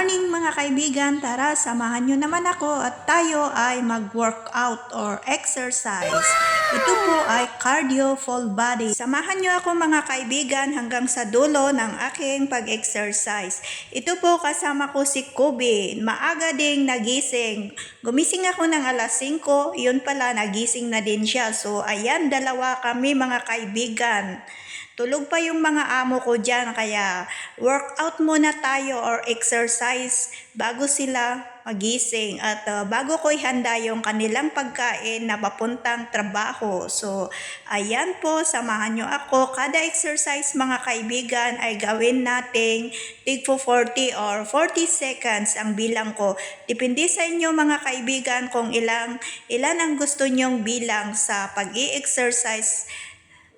morning mga kaibigan, tara samahan nyo naman ako at tayo ay mag-workout or exercise. Ito po ay cardio full body. Samahan nyo ako mga kaibigan hanggang sa dulo ng aking pag-exercise. Ito po kasama ko si Kobe, maaga ding nagising. Gumising ako ng alas 5, yun pala nagising na din siya. So ayan, dalawa kami mga kaibigan. Tulog pa yung mga amo ko dyan, kaya workout muna tayo or exercise bago sila magising at bago ko ihanda yung kanilang pagkain na papuntang trabaho. So, ayan po, samahan nyo ako. Kada exercise mga kaibigan ay gawin nating tig 40 or 40 seconds ang bilang ko. Depende sa inyo mga kaibigan kung ilan ang gusto nyong bilang sa pag-i-exercise.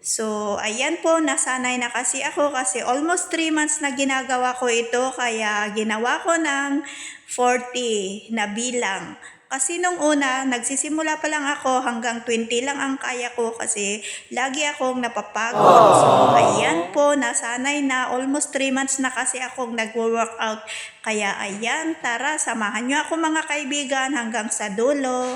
So, ayan po, nasanay na kasi ako kasi almost 3 months na ginagawa ko ito, kaya ginawa ko ng 40 na bilang. Kasi nung una, nagsisimula pa lang ako, hanggang 20 lang ang kaya ko kasi lagi akong napapagod. So, ayan po, nasanay na, almost 3 months na kasi akong nagwo-workout. Kaya ayan, tara, samahan nyo ako mga kaibigan hanggang sa dulo.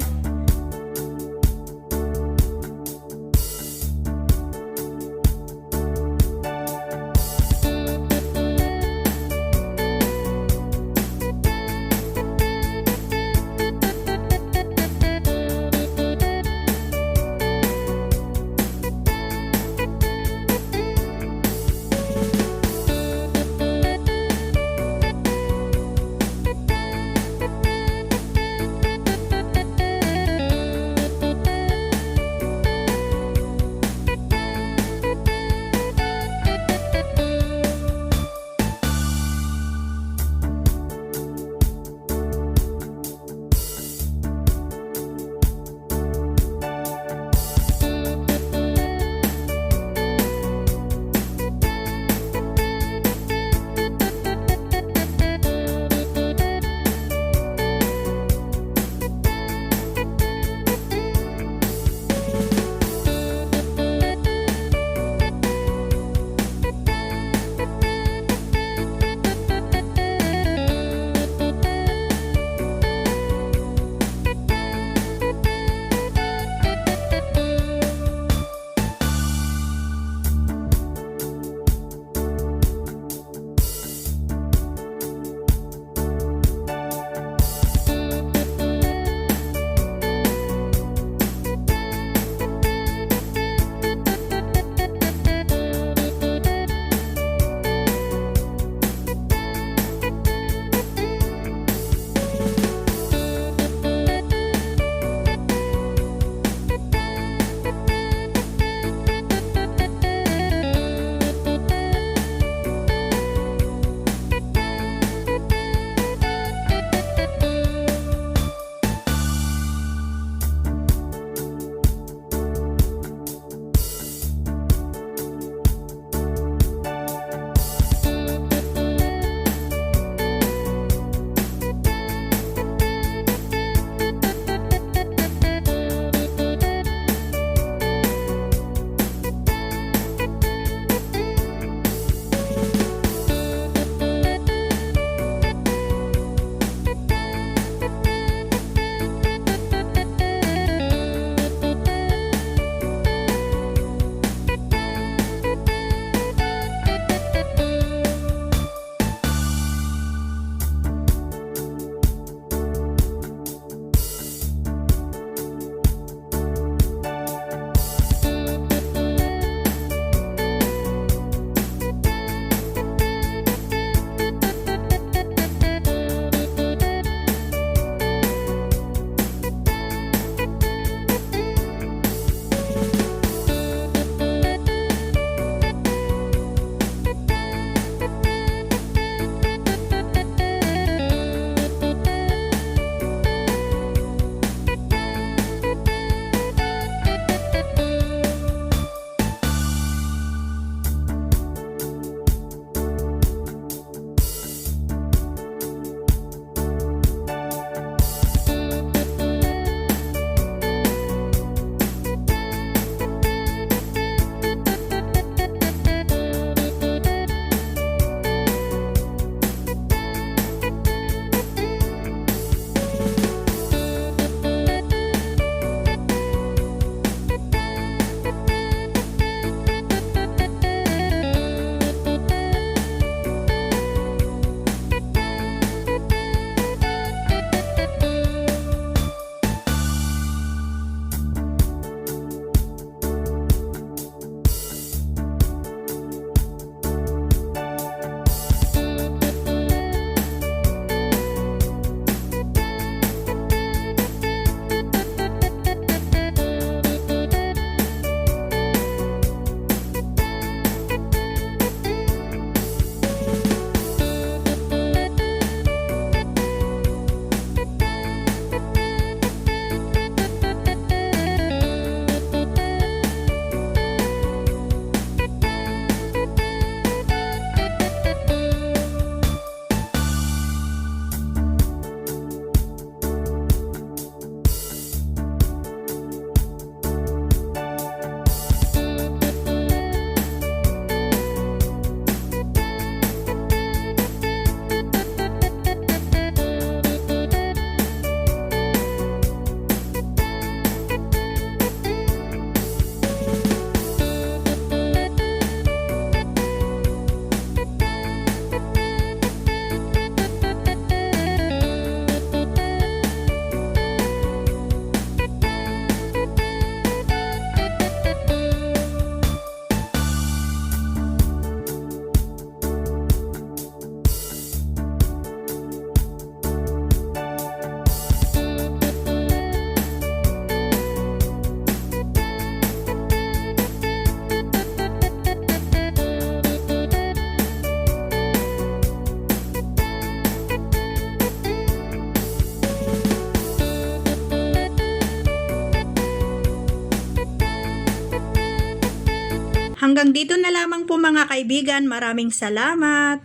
Hanggang dito na lamang po mga kaibigan. Maraming salamat.